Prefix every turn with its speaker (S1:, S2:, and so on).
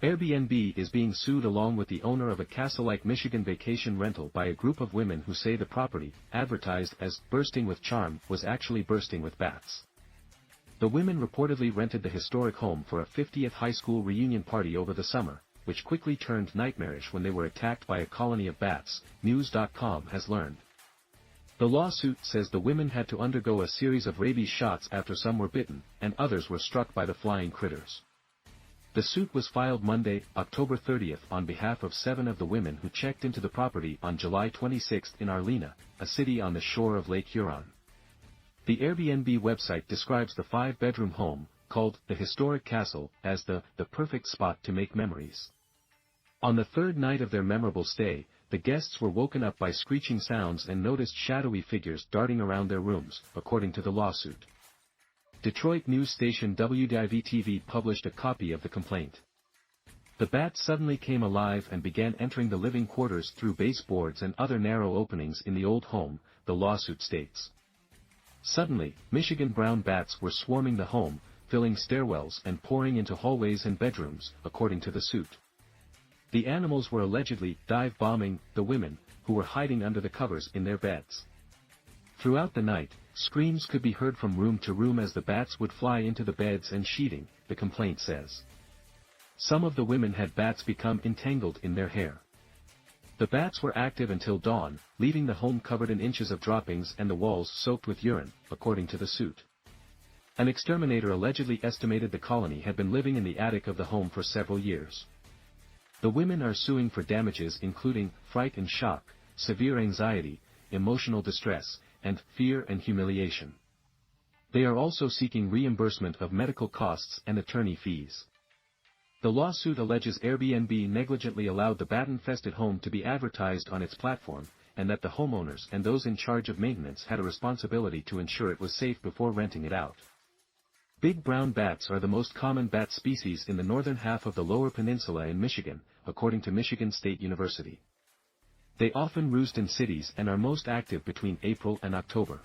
S1: Airbnb is being sued along with the owner of a castle-like Michigan vacation rental by a group of women who say the property, advertised as bursting with charm, was actually bursting with bats. The women reportedly rented the historic home for a 50th high school reunion party over the summer, which quickly turned nightmarish when they were attacked by a colony of bats, News.com has learned. The lawsuit says the women had to undergo a series of rabies shots after some were bitten, and others were struck by the flying critters. The suit was filed Monday, October 30th on behalf of 7 of the women who checked into the property on July 26 in Arlena, a city on the shore of Lake Huron. The Airbnb website describes the 5-bedroom home, called the Historic Castle, as the perfect spot to make memories. On the third night of their memorable stay, the guests were woken up by screeching sounds and noticed shadowy figures darting around their rooms, according to the lawsuit. Detroit news station WDIV-TV published a copy of the complaint. The bats suddenly came alive and began entering the living quarters through baseboards and other narrow openings in the old home, the lawsuit states. Suddenly, Michigan brown bats were swarming the home, filling stairwells and pouring into hallways and bedrooms, according to the suit. The animals were allegedly dive-bombing the women, who were hiding under the covers in their beds. Throughout the night, screams could be heard from room to room as the bats would fly into the beds and sheeting, the complaint says. Some of the women had bats become entangled in their hair. The bats were active until dawn, leaving the home covered in inches of droppings and the walls soaked with urine, according to the suit. An exterminator allegedly estimated the colony had been living in the attic of the home for several years. The women are suing for damages including fright and shock, severe anxiety, emotional distress, and fear and humiliation. They are also seeking reimbursement of medical costs and attorney fees. The lawsuit alleges Airbnb negligently allowed the bat-infested home to be advertised on its platform, and that the homeowners and those in charge of maintenance had a responsibility to ensure it was safe before renting it out. Big brown bats are the most common bat species in the northern half of the Lower Peninsula in Michigan, according to Michigan State University. They often roost in cities and are most active between April and October.